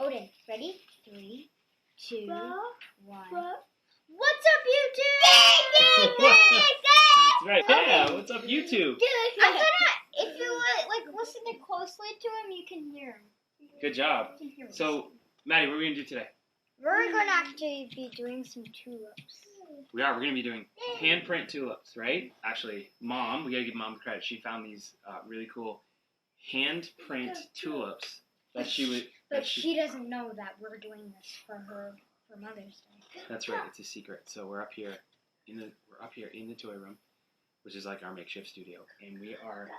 Odin, ready? 3, 2, 1. What's up, YouTube? That's right. Yeah, what's up, YouTube? I'm gonna, if you listen closely to him, you can hear him. Good job. You can hear him. So, Maddie, what are we going to do today? We're going to actually be doing some tulips. We are. We're going to be doing handprint tulips, right? Actually, Mom, we got to give Mom credit. She found these really cool handprint tulips that she would. But she doesn't know that we're doing this for her for Mother's Day. That's right. It's a secret. So we're up here in the toy room, which is like our makeshift studio, and we are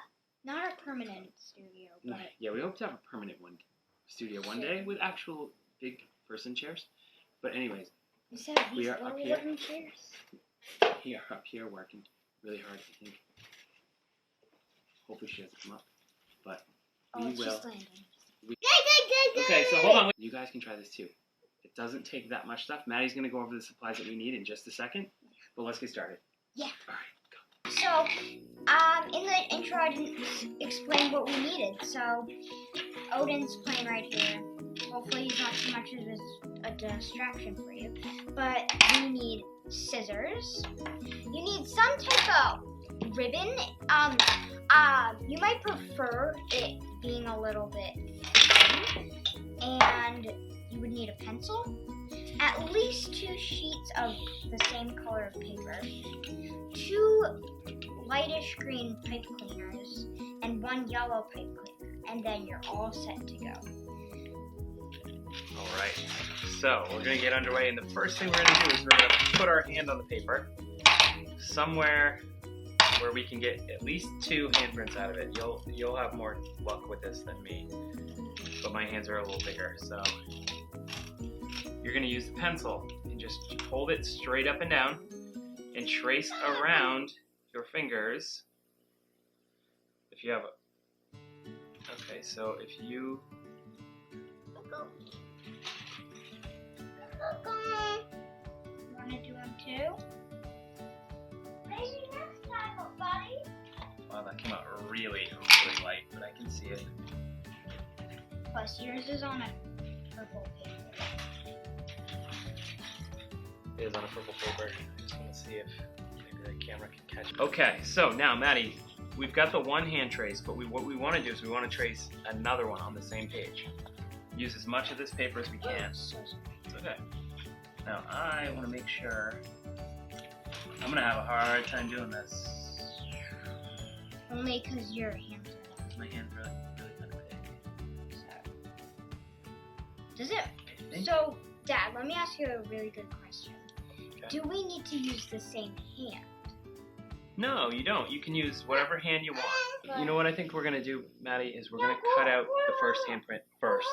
not a permanent studio, but yeah, we hope to have a permanent studio one day with actual big person chairs. But anyways, we are up here. We are up here working really hard. I think. Hopefully she doesn't come up, but we will. Just landing. Okay, so hold on. You guys can try this too. It doesn't take that much stuff. Maddie's going to go over the supplies that we need in just a second, but let's get started. Yeah. All right, go. So, in the intro, I didn't explain what we needed. So, Odin's playing right here. Hopefully, he's not too much of a distraction for you. But you need scissors. You need some type of ribbon. You might prefer it being a little bit thin, and you would need a pencil, at least 2 sheets of the same color of paper, 2 lightish green pipe cleaners, and 1 yellow pipe cleaner, and then you're all set to go. All right, so we're going to get underway, and the first thing we're going to do is we're going to put our hand on the paper somewhere where we can get at least 2 handprints out of it. You'll have more luck with this than me, but my hands are a little bigger, so you're going to use the pencil and just hold it straight up and down and trace around your fingers. If you have okay, so if you Want to do them too? Maybe next time, buddy. wow, that came out really light, but I can see it. Plus, yours is on a purple paper. It is on a purple paper. I just want to see if maybe the camera can catch it. Okay, so now, Maddie, we've got the one hand trace, but what we want to do is we want to trace another one on the same page. Use as much of this paper as we can. So sorry. It's okay. Now, I want to make sure. I'm going to have a hard time doing this. Only because your hands are long. My hand's really kind of big. Does it? So, Dad, let me ask you a really good question. Okay. Do we need to use the same hand? No, you don't. You can use whatever hand you want. You know what I think we're going to do, Maddie, is we're going to cut out the first handprint first.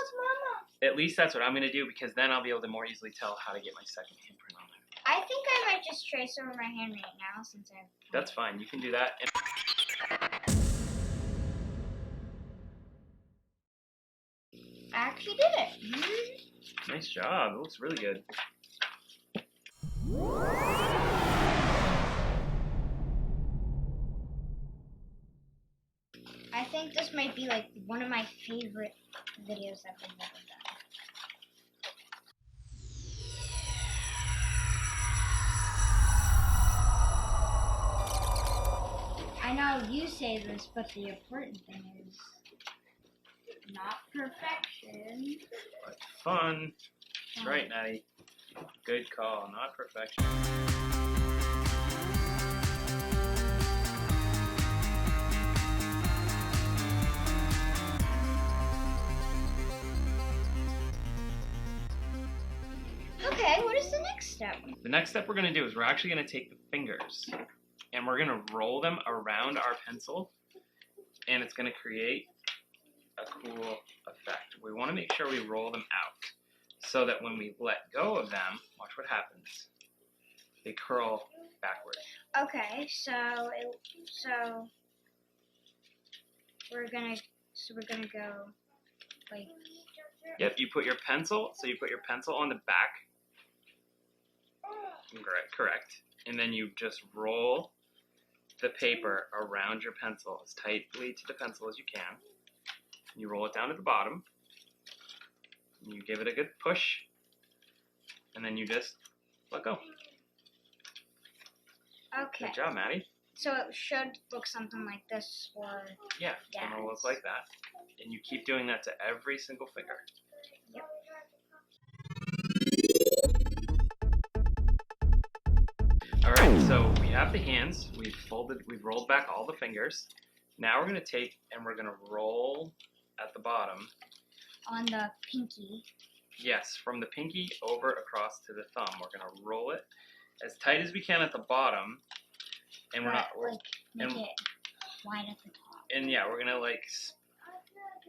At least that's what I'm going to do, because then I'll be able to more easily tell how to get my second handprint on there. I think I might just trace over my hand right now since I've... That's fine. You can do that. I actually did it. Nice job. It looks really good. I think this might be like one of my favorite videos that I've ever done. I know you say this, but the important thing is not perfection. But fun. That's right, Maddie. Good call. Not perfection. Okay, what is the next step? The next step we're going to do is we're actually going to take the fingers and we're going to roll them around our pencil, and it's going to create a cool effect. We want to make sure we roll them out so that when we let go of them, watch what happens. They curl backward. Okay, so we're gonna go like. Yep, you put your pencil. So you put your pencil on the back. Correct. And then you just roll the paper around your pencil as tightly to the pencil as you can. You roll it down to the bottom. You give it a good push, and then you just let go. Okay. Good job, Maddie. So it should look something like this for Yeah, it's going to look like that. And you keep doing that to every single finger. Yep. Alright, so we have the hands. We've rolled back all the fingers. Now we're going to take and we're going to roll at the bottom. On the pinky. Yes, from the pinky over across to the thumb. We're going to roll it as tight as we can at the bottom. And we're not... Make it wide at the top. And yeah, we're going to like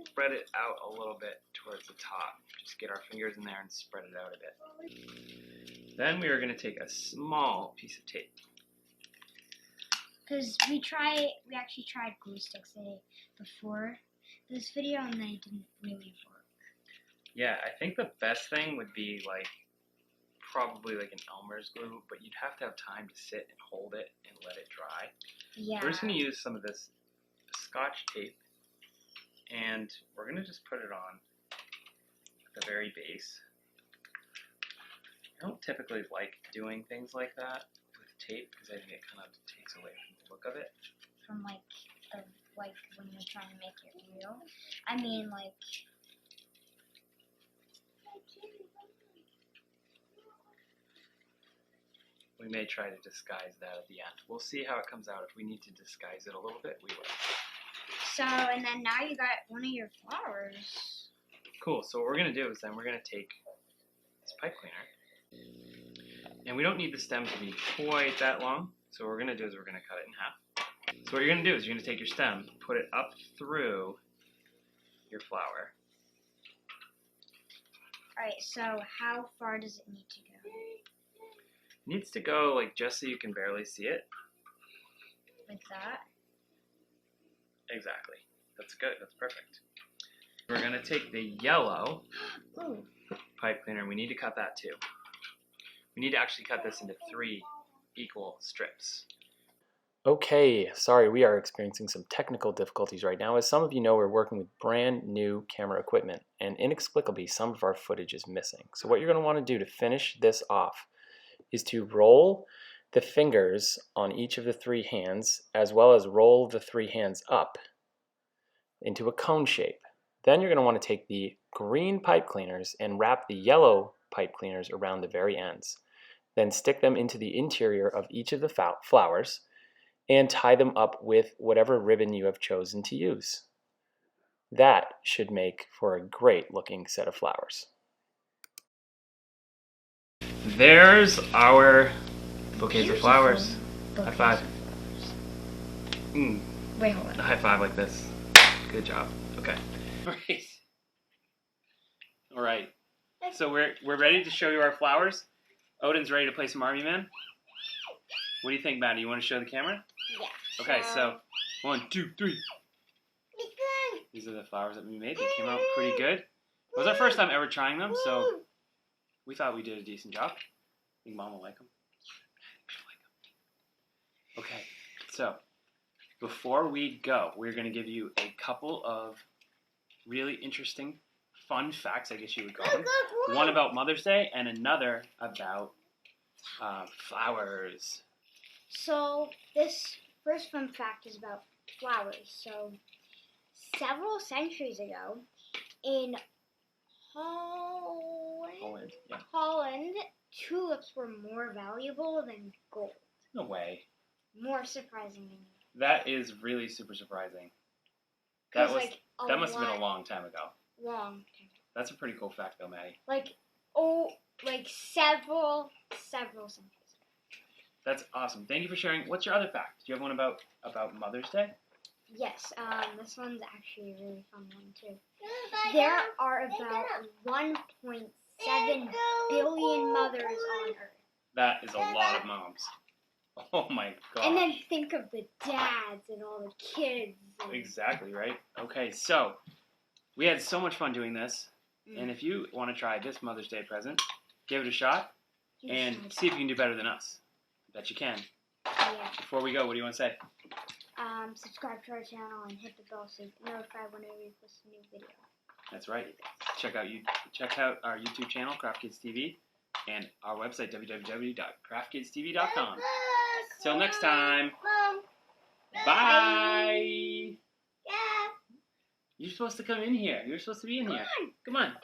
spread it out a little bit towards the top. Just get our fingers in there and spread it out a bit. Then we are going to take a small piece of tape. Because we actually tried glue sticks before this video and they didn't really work. Yeah, I think the best thing would be like probably like an Elmer's glue, but you'd have to have time to sit and hold it and let it dry. Yeah. We're just going to use some of this Scotch tape and we're going to just put it on the very base. I don't typically like doing things like that with tape because I think it kind of takes away from the look of it. From like when you're trying to make it real. I mean like We may try to disguise that at the end. We'll see how it comes out. If we need to disguise it a little bit, we will. So, and then now you got one of your flowers. Cool. So what we're going to do is then we're going to take this pipe cleaner. And we don't need the stem to be quite that long. So what we're going to do is we're going to cut it in half. So what you're going to do is you're going to take your stem, put it up through your flower. Alright, so how far does it need to go? It needs to go like just so you can barely see it. Like that? Exactly. That's good. That's perfect. We're going to take the yellow Ooh. pipe cleaner and we need to cut that too. We need to actually cut this into 3 equal strips. Okay, sorry, we are experiencing some technical difficulties right now. As some of you know, we're working with brand new camera equipment and inexplicably some of our footage is missing. So what you're going to want to do to finish this off is to roll the fingers on each of the 3 hands as well as roll the 3 hands up into a cone shape. Then you're going to want to take the green pipe cleaners and wrap the yellow pipe cleaners around the very ends. Then stick them into the interior of each of the flowers and tie them up with whatever ribbon you have chosen to use. That should make for a great looking set of flowers. There's our bouquets of flowers. High five. Wait, hold on. A high five like this. Good job. Okay. Great. All right. So we're ready to show you our flowers. Odin's ready to play some Army Man. What do you think, Maddie? You want to show the camera? Yeah. Okay, so 1, 2, 3. These are the flowers that we made. They came out pretty good. It was our first time ever trying them, so we thought we did a decent job. I think Mom will like them. Okay, so before we go, we're going to give you a couple of really interesting, fun facts, I guess you would call them. One about Mother's Day and another about flowers. So this first fun fact is about flowers. So several centuries ago in Holland, tulips were more valuable than gold. No way. More surprising than you. That is really super surprising. That must have been a long time ago. Long time. That's a pretty cool fact, though, Maddie. Several centuries ago. That's awesome. Thank you for sharing. What's your other fact? Do you have one about Mother's Day? Yes. This one's actually a really fun one too. There are about 1.7 billion mothers on Earth. That is a lot of moms. Oh my god. And then think of the dads and all the kids. Exactly, right? Okay, so we had so much fun doing this. And if you want to try this Mother's Day present, give it a shot and see if you can do better than us. Bet you can. Yeah. Before we go, what do you want to say? Subscribe to our channel and hit the bell so you're notified whenever we post a new video. That's right. Check out our YouTube channel, Craft Kids TV, and our website, www.craftkidstv.com. Till next time. Mom. Bye. Yeah. You're supposed to come in here. You're supposed to be in here. Come on. Come on.